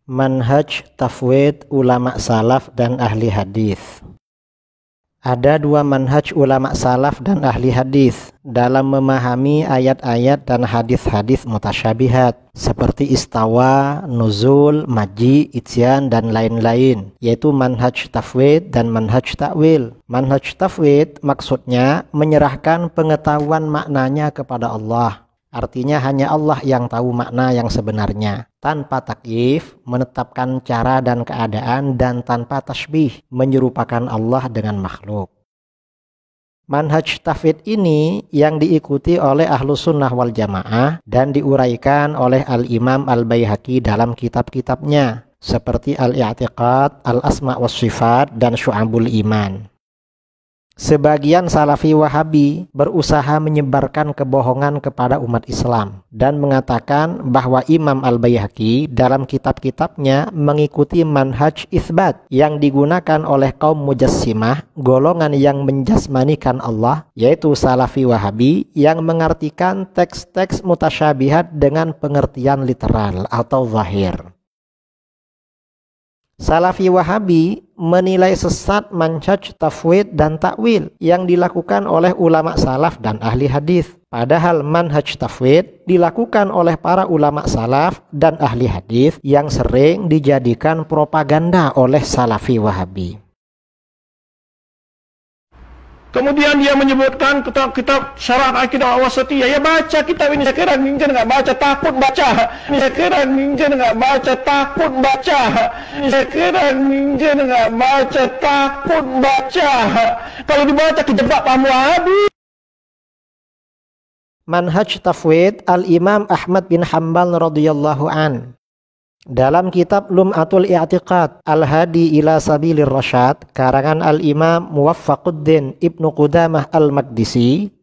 Manhaj tafwid ulama salaf dan ahli hadis. Ada dua manhaj ulama salaf dan ahli hadis dalam memahami ayat-ayat dan hadis-hadis mutasyabihat seperti istawa, nuzul, maji, ityan, dan lain-lain, yaitu manhaj tafwid dan manhaj ta'wil. Manhaj tafwid maksudnya menyerahkan pengetahuan maknanya kepada Allah. Artinya hanya Allah yang tahu makna yang sebenarnya, tanpa takyif, menetapkan cara dan keadaan, dan tanpa tasbih, menyerupakan Allah dengan makhluk. Manhaj tafwid ini yang diikuti oleh Ahlus Sunnah wal Jamaah dan diuraikan oleh Al-Imam Al-Baihaqi dalam kitab-kitabnya, seperti Al-I'tiqad, Al-Asma' was Sifat, dan Syu'abul Iman. Sebagian Salafi Wahabi berusaha menyebarkan kebohongan kepada umat Islam dan mengatakan bahwa Imam Al-Baihaqi dalam kitab-kitabnya mengikuti manhaj isbat yang digunakan oleh kaum Mujassimah, golongan yang menjasmanikan Allah, yaitu Salafi Wahabi yang mengartikan teks-teks mutasyabihat dengan pengertian literal atau zahir. Salafi Wahabi menilai sesat manhaj tafwid dan takwil yang dilakukan oleh ulama salaf dan ahli hadis. Padahal manhaj tafwid dilakukan oleh para ulama salaf dan ahli hadis yang sering dijadikan propaganda oleh Salafi Wahabi. Kemudian dia menyebutkan kitab Syarah Aqidah Wasatiyah. Ya baca kitab ini. Saya kira ninja nggak baca, takut baca. Saya kira ninja nggak baca, takut baca. Saya kira ninja nggak baca, takut baca. Kalau dibaca kejebak paham Wahabi. Manhaj tafwid Al-Imam Ahmad bin Hanbal radhiyallahu an. Dalam kitab Lum'atul I'tiqad Al-Hadi ila Sabilir Rasyad karangan Al-Imam Muwaffaquddin Ibnu Qudamah Al-Maqdisi,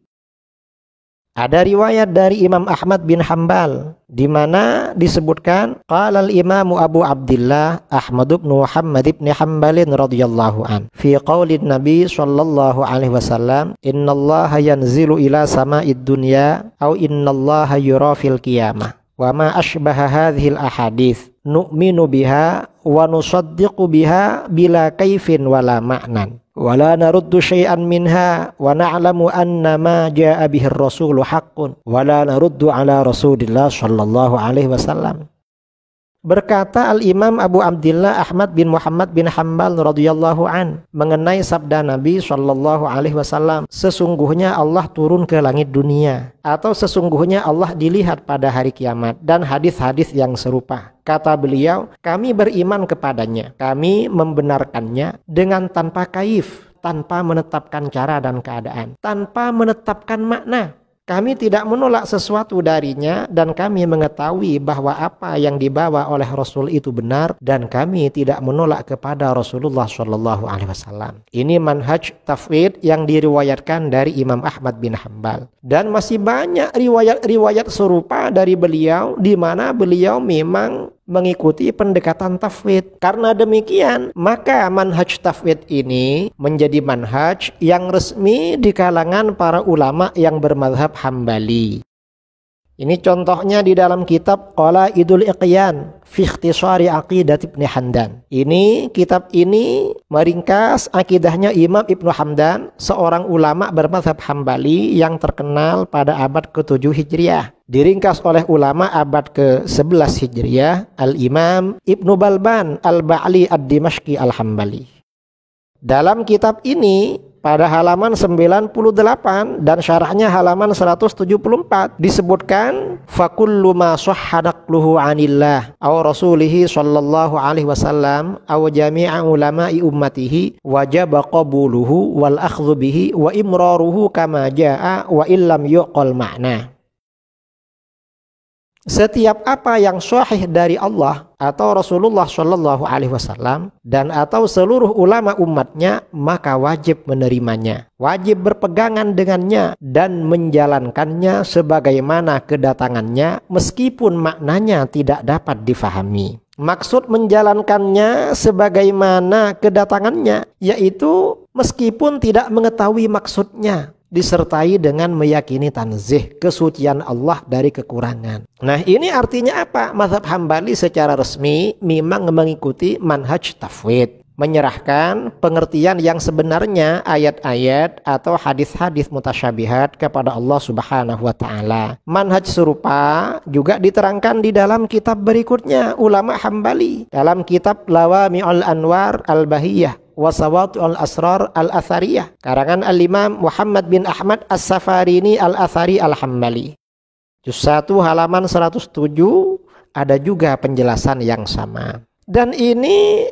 ada riwayat dari Imam Ahmad bin Hanbal di mana disebutkan qala al-Imam Abu Abdillah Ahmad bin Muhammad bin Hanbalin radhiyallahu an fi qaulin Nabi sallallahu alaihi wasallam innallaha yanzilu ila sama'id dunya au innallaha yura fil qiyamah wa ma ashbaha hadhil ahadits nu'minu biha wa nusaddiqu biha bila kaifin wala ma'nan wala naruddu syai'an minha wa na'lamu anna ma ja'a bihi ar-rasulu haqqun wala naruddu ala rasulillah sallallahu alaihi wasallam. Berkata Al-Imam Abu Abdillah Ahmad bin Muhammad bin Hanbal radhiyallahu an mengenai sabda Nabi sallallahu alaihi wasallam, sesungguhnya Allah turun ke langit dunia, atau sesungguhnya Allah dilihat pada hari kiamat, dan hadis-hadis yang serupa. Kata beliau, kami beriman kepadanya, kami membenarkannya dengan tanpa kaif, tanpa menetapkan cara dan keadaan, tanpa menetapkan makna. Kami tidak menolak sesuatu darinya dan kami mengetahui bahwa apa yang dibawa oleh Rasul itu benar dan kami tidak menolak kepada Rasulullah Shallallahu Alaihi Wasallam. Ini manhaj tafwid yang diriwayatkan dari Imam Ahmad bin Hanbal, dan masih banyak riwayat-riwayat serupa dari beliau di mana beliau memang mengikuti pendekatan tafwid. Karena demikian, maka manhaj tafwid ini menjadi manhaj yang resmi di kalangan para ulama yang bermadzhab Hambali. Ini contohnya di dalam kitab Qalaidul Iqyan fi Ikhtisari Aqidat Ibn Hamdan. Ini kitab ini meringkas akidahnya Imam Ibnu Hamdan, seorang ulama bermadzhab Hambali yang terkenal pada abad ke-7 Hijriah. Diringkas oleh ulama abad ke-11 Hijriah, Al-Imam Ibnu Balban Al-Ba'li Ad-Dimashqi Al-Hambali. Dalam kitab ini pada halaman 98 dan syarahnya halaman 174 disebutkan fakullu ma sahha naqluhu 'anillah aw rasulihi sallallahu alaihi wasallam aw jami'a ulama'i ummatihi wajaba qabuluhu wal akhdhu bihi wa imraruhu kama jaa'a wa illam yuqal ma'na. Setiap apa yang sahih dari Allah atau Rasulullah Shallallahu Alaihi Wasallam dan atau seluruh ulama umatnya, maka wajib menerimanya, wajib berpegangan dengannya dan menjalankannya sebagaimana kedatangannya meskipun maknanya tidak dapat difahami. Maksud menjalankannya sebagaimana kedatangannya yaitu meskipun tidak mengetahui maksudnya. disertai dengan meyakini tanzih, kesucian Allah dari kekurangan. Nah, ini artinya apa? Mazhab Hambali secara resmi memang mengikuti manhaj tafwid, menyerahkan pengertian yang sebenarnya ayat-ayat atau hadis-hadis mutasyabihat kepada Allah Subhanahu wa taala. Manhaj serupa juga diterangkan di dalam kitab berikutnya ulama Hambali dalam kitab Lawami'ul Anwar Al-Bahiyah wa Sawati'ul Asrar Al-Athariyah karangan Al-Imam Muhammad bin Ahmad As-Safarini Al-Athari Al-Hambali. Juz 1 halaman 107 ada juga penjelasan yang sama. Dan ini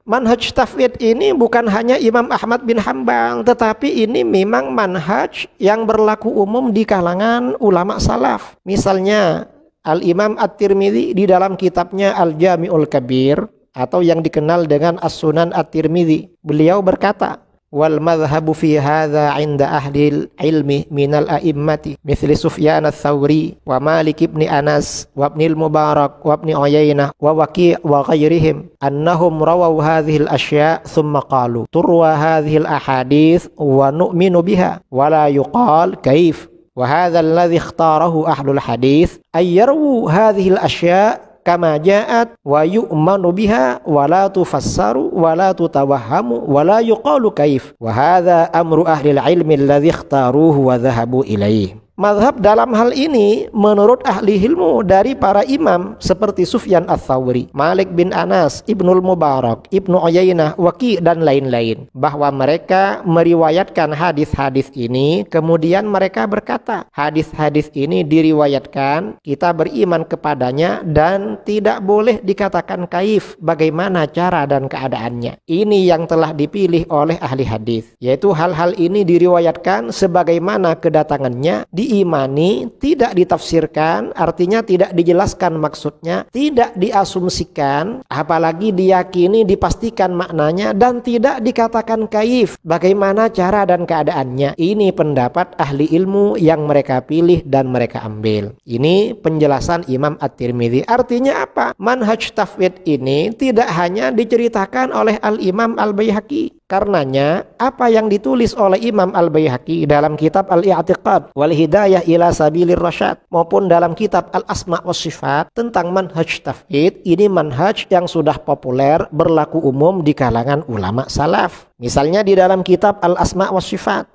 manhaj tafwid ini bukan hanya Imam Ahmad bin Hambal, tetapi ini memang manhaj yang berlaku umum di kalangan ulama salaf. Misalnya Al-Imam At-Tirmidzi di dalam kitabnya Al-Jami'ul Kabir atau yang dikenal dengan As-Sunan At-Tirmidzi, beliau berkata, wal madhhabu fi hadza 'inda ahli ilmi minal a'immati mithli Sufyan ats-Tsauri wa Malik ibn Anas wa Ibn al-Mubarak wa Ibn Uyainah wa Waqi' wa ghairihim annahum rawaw hadhihi al-ashya' thumma qalu turwa hadhihi al-ahadits wa nu'minu biha wa la yuqal kaif wa hadha alladhi ikhtarahu ahlul hadits ay yarwu hadhihi al-ashya' kama ja'at wa yu'manu biha wa la tufassaru wa la tutawahhamu wa la yuqalu kaif wa hadha amru ahli al-ilmi alladhi ikhtaruhu wa dhahabu ilaih. Mazhab dalam hal ini menurut ahli ilmu dari para imam seperti Sufyan ats-Tsauri, Malik bin Anas, Ibnul Mubarak, Ibnu Uyainah, Waqi' dan lain-lain, bahwa mereka meriwayatkan hadis-hadis ini, kemudian mereka berkata, hadis-hadis ini diriwayatkan, kita beriman kepadanya dan tidak boleh dikatakan kaif, bagaimana cara dan keadaannya. Ini yang telah dipilih oleh ahli hadis, yaitu hal-hal ini diriwayatkan sebagaimana kedatangannya, diimani, tidak ditafsirkan, artinya tidak dijelaskan maksudnya, tidak diasumsikan, apalagi diyakini, dipastikan maknanya, dan tidak dikatakan kaif, bagaimana cara dan keadaannya. Ini pendapat ahli ilmu yang mereka pilih dan mereka ambil. Ini penjelasan Imam At-Tirmidzi. Artinya apa? Manhaj tafwid ini tidak hanya diceritakan oleh Al-Imam Al-Baihaqi. Karenanya apa yang ditulis oleh Imam Al-Baihaqi dalam kitab Al-I'tiqad wal Hidayah ila Sabilir Rasyad maupun dalam kitab Al-Asma' was Sifat tentang manhaj tafwid, ini manhaj yang sudah populer berlaku umum di kalangan ulama salaf. Misalnya di dalam kitab Al-Asma' was Sifat,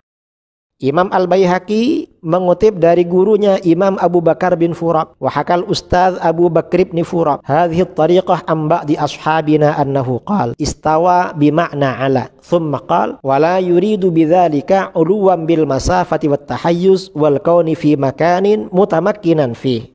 Imam Al-Baihaqi mengutip dari gurunya Imam Abu Bakar bin Furak, wa hakal Ustaz Abu Bakr bin Furak hadhihi at-tariqah an ba'di ashabina annahu qala istawa bima'na ala thumma qala wa la yuridu bidzalika uluwan bil masafati wat tahayyuz wal kauni fi makanin mutamakkinan fi.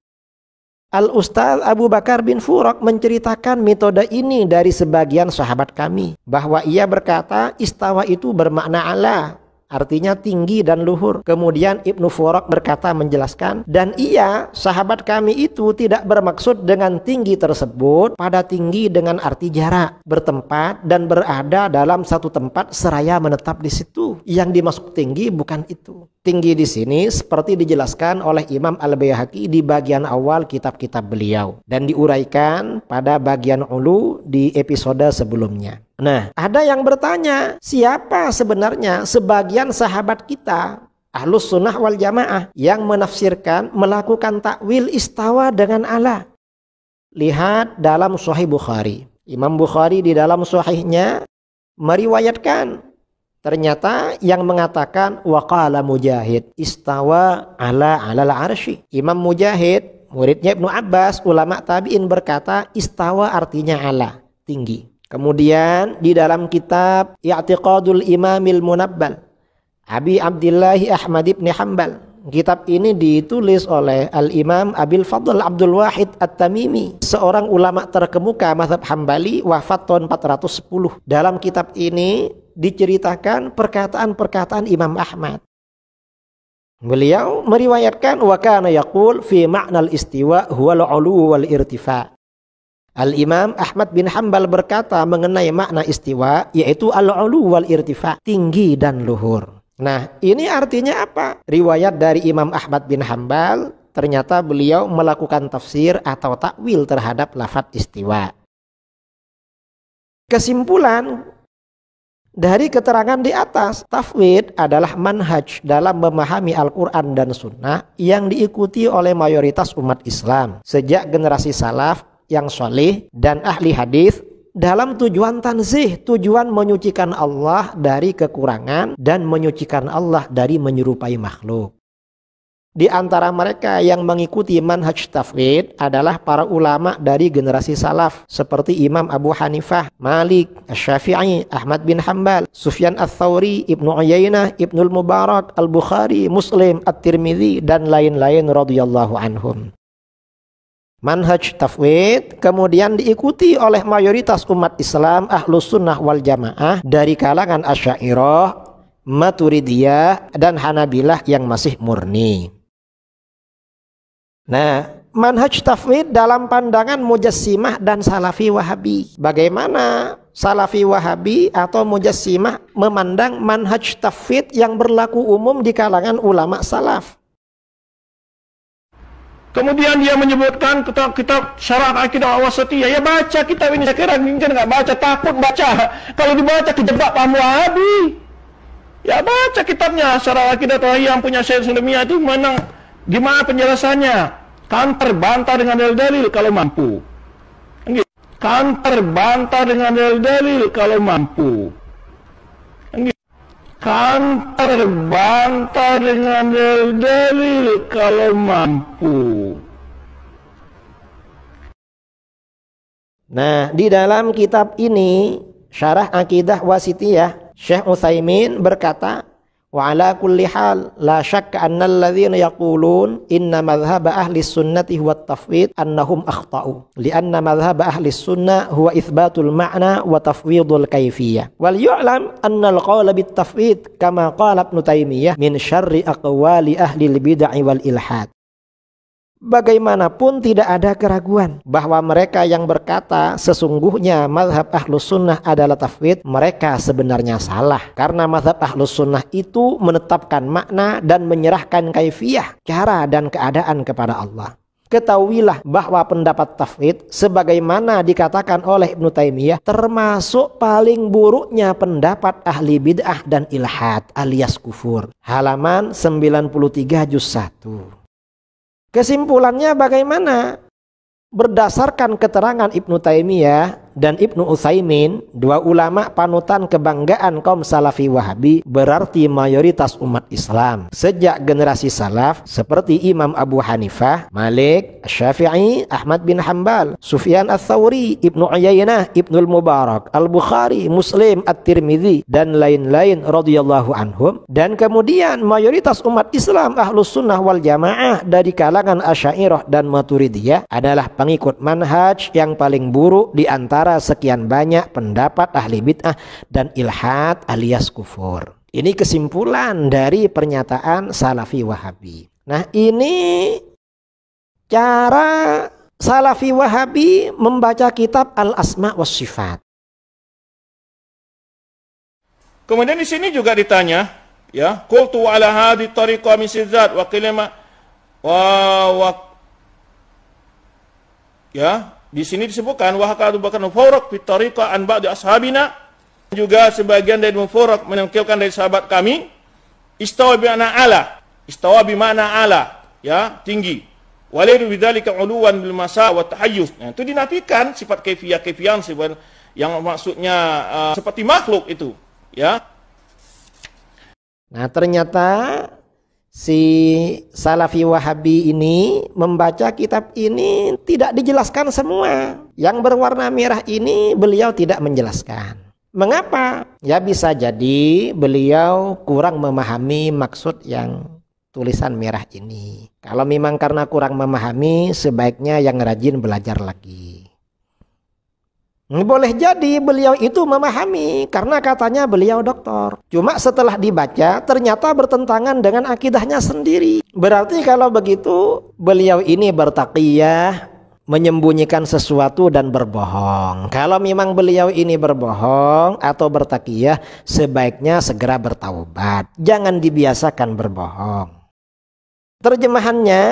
Al-Ustaz Abu Bakar bin Furak menceritakan metode ini dari sebagian sahabat kami, bahwa ia berkata istawa itu bermakna ala, artinya tinggi dan luhur. Kemudian Ibnu Furak berkata menjelaskan, dan iya, sahabat kami itu tidak bermaksud dengan tinggi tersebut pada tinggi dengan arti jarak, bertempat dan berada dalam satu tempat seraya menetap di situ. Yang dimaksud tinggi bukan itu. Tinggi di sini seperti dijelaskan oleh Imam Al-Baihaqi di bagian awal kitab-kitab beliau dan diuraikan pada bagian ulu di episode sebelumnya. Nah, ada yang bertanya, siapa sebenarnya sebagian sahabat kita Ahlus Sunnah wal Jamaah yang menafsirkan, melakukan takwil istawa dengan ala? Lihat dalam Sahih Bukhari. Imam Bukhari di dalam Sahihnya meriwayatkan, ternyata yang mengatakan waqala Mujahid istawa ala alal arsy. Imam Mujahid, muridnya Ibnu Abbas, ulama tabi'in, berkata istawa artinya ala, tinggi. Kemudian di dalam kitab I'tiqadul Imamil Munabbal Abi Abdillahi Ahmad ibn Hanbal, kitab ini ditulis oleh Al-Imam Abil Fadl Abdul Wahid At-Tamimi, seorang ulama terkemuka mazhab Hambali, wafat tahun 410. Dalam kitab ini diceritakan perkataan-perkataan Imam Ahmad. Beliau meriwayatkan wa kana yaqul fi ma'nal istiwa huwal 'ulu wal irtifa. Al-Imam Ahmad bin Hanbal berkata mengenai makna istiwa, yaitu al-'ulu wal irtifa, tinggi dan luhur. Nah, ini artinya apa? Riwayat dari Imam Ahmad bin Hanbal, ternyata beliau melakukan tafsir atau takwil terhadap lafadz istiwa. Kesimpulan, Dari keterangan di atas, tafwid adalah manhaj dalam memahami Al-Quran dan Sunnah yang diikuti oleh mayoritas umat Islam sejak generasi salaf yang soleh dan ahli hadis dalam tujuan tanzih, tujuan menyucikan Allah dari kekurangan dan menyucikan Allah dari menyerupai makhluk. Di antara mereka yang mengikuti manhaj tafwid adalah para ulama dari generasi salaf seperti Imam Abu Hanifah, Malik, Asy-Syafi'i, Ahmad bin Hanbal, Sufyan Ats-Tsauri, Ibnu Uyainah, Ibnul Mubarak, Al-Bukhari, Muslim, At-Tirmidzi dan lain-lain radhiyallahu anhum. Manhaj tafwid kemudian diikuti oleh mayoritas umat Islam Ahlus Sunnah wal Jamaah dari kalangan Asy'ariyah, Maturidiyah dan Hanabilah yang masih murni. Nah, manhaj tafwid dalam pandangan Mujassimah dan Salafi Wahabi. Bagaimana Salafi Wahabi atau Mujassimah memandang manhaj tafwid yang berlaku umum di kalangan ulama salaf? Kemudian dia menyebutkan kitab Syarah Aqidah Wasatiyah. Ya baca kitab ini, sekarang mungkin nggak baca, takut baca. Kalau dibaca kejebak paham Wahabi. Ya baca kitabnya Syarah Aqidah yang punya Syekh Sulaiman itu menang. Gimana penjelasannya? Kan terbantah dengan dalil-dalil kalau mampu. Kan terbantah dengan dalil-dalil kalau mampu. Kan terbantah dengan dalil-dalil kalau mampu. Nah, di dalam kitab ini Syarah Aqidah Wasitiyah, Syekh Utsaimin berkata, wa ala kulli hal la syakka anna alladhina yaqulun inna madhhab ahli sunnati huwa at-tafwid annahum akhta'u lianna madhhab ahli sunnah huwa itsbatul ma'na wa tafwidul kayfiyah wal yu'lam anna al-qawla bit tafwid kama qala Ibnu Taimiyah min syarri aqwali ahli al-bid'ah wal ilhad. Bagaimanapun tidak ada keraguan bahwa mereka yang berkata sesungguhnya mazhab Ahlus Sunnah adalah tafwid, mereka sebenarnya salah. Karena mazhab Ahlus Sunnah itu menetapkan makna dan menyerahkan kaifiyah, cara dan keadaan kepada Allah. Ketahuilah bahwa pendapat tafwid sebagaimana dikatakan oleh Ibnu Taimiyah termasuk paling buruknya pendapat ahli bid'ah dan ilhad alias kufur. Halaman 93 juz 1. Kesimpulannya bagaimana? Berdasarkan keterangan Ibnu Taimiyah dan Ibnu Utsaimin, dua ulama panutan kebanggaan kaum Salafi Wahabi, berarti mayoritas umat Islam sejak generasi salaf seperti Imam Abu Hanifah, Malik, Syafi'i, Ahmad bin Hanbal, Sufyan Ats-Tsauri, Ibnu Uyainah, Ibnul Mubarak, Al-Bukhari, Muslim, At-Tirmidzi dan lain-lain radhiyallahu anhum. Dan kemudian mayoritas umat Islam Ahlus Sunnah wal Jamaah dari kalangan Asy'ariyah dan Maturidiyah adalah pengikut manhaj yang paling buruk di antara sekian banyak pendapat ahli bid'ah dan ilhad alias kufur. Ini kesimpulan dari pernyataan Salafi Wahabi. Nah, ini cara Salafi Wahabi membaca kitab Al-Asma' was Sifat. Kemudian di sini juga ditanya, ya, qultu ala hadhi tariqah min sizzat wa qilama ya, di sini disebutkan wahakadu bahkan mufarraq fi tariqah an ba'di ashabina, juga sebagian dari mufarraq menukilkan dari sahabat kami, istawa bi ma'na ala, istawa bi ma'na ala, ya, tinggi. Walidu bidzalika uluwan bil masa wa tahayyuz. Nah, itu dinafikan sifat kaifiyah sifat yang maksudnya seperti makhluk itu, ya. Nah, ternyata si Salafi Wahabi ini membaca kitab ini tidak dijelaskan semua. Yang berwarna merah ini beliau tidak menjelaskan. Mengapa? Ya bisa jadi beliau kurang memahami maksud yang tulisan merah ini. Kalau memang karena kurang memahami, sebaiknya yang rajin belajar lagi. Boleh jadi beliau itu memahami karena katanya beliau doktor. Cuma setelah dibaca ternyata bertentangan dengan akidahnya sendiri. Berarti kalau begitu beliau ini bertaqiyah, menyembunyikan sesuatu dan berbohong. Kalau memang beliau ini berbohong atau bertaqiyah, sebaiknya segera bertaubat. Jangan dibiasakan berbohong. Terjemahannya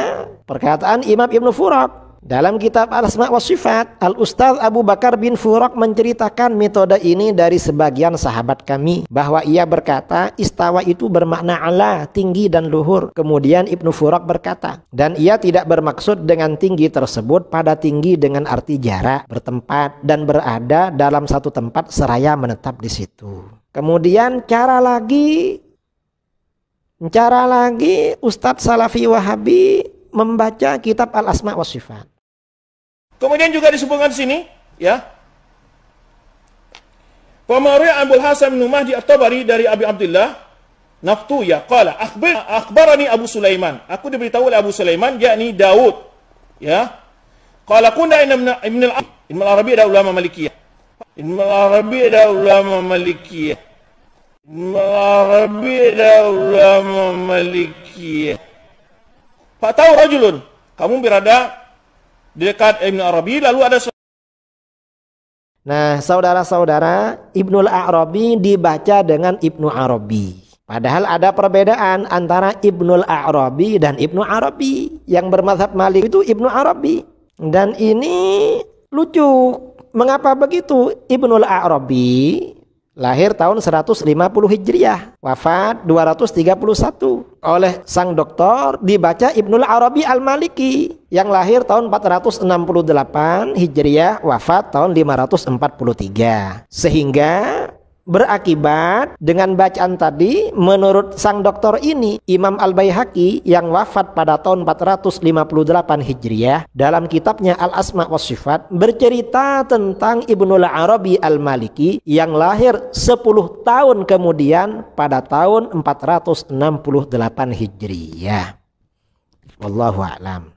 perkataan Imam Ibnu Furak. Dalam kitab Al-Asma wa Sifat, Al-Ustaz Abu Bakar bin Furaq menceritakan metode ini dari sebagian sahabat kami, bahwa ia berkata istawa itu bermakna ala, tinggi dan luhur. Kemudian Ibnu Furaq berkata, dan ia tidak bermaksud dengan tinggi tersebut pada tinggi dengan arti jarak, bertempat dan berada dalam satu tempat seraya menetap di situ. Kemudian cara lagi Ustadz Salafi Wahabi membaca kitab Al-Asma wa Sifat. Kemudian juga disebutkan di sini, ya. Wa marwiya Abul Hasan bin Mahdi At-Tabari dari Abi Abdullah Naftuya qala akhbarani Abu Sulaiman. Aku diberitahu oleh Abu Sulaiman yakni Daud, ya. Qala kunna Ibn al-Arabi ada ulama Malikiyah. Ibn al-Arabi ada ulama Malikiyah. Ibn al-Arabi ada ulama Malikiyah. Pak tahu rajulun, kamu berada di dekat Ibn Arabi, lalu ada. Nah, saudara-saudara, Ibnul Arabi dibaca dengan Ibnu Arabi. Padahal ada perbedaan antara Ibnul Arabi dan Ibnu Arabi. Yang bermadzhab Malik itu Ibnu Arabi. Dan ini lucu. Mengapa begitu? Ibnul Arabi lahir tahun 150 Hijriah, wafat 231. Oleh sang doktor dibaca Ibnul Arabi Al-Maliki yang lahir tahun 468 Hijriah, wafat tahun 543. Sehingga berakibat dengan bacaan tadi, menurut sang doktor ini, Imam Al-Baihaqi yang wafat pada tahun 458 Hijriah, dalam kitabnya Al-Asma wa Sifat bercerita tentang Ibnul Arabi Al-Maliki yang lahir 10 tahun kemudian pada tahun 468 Hijriah. Wallahu a'lam.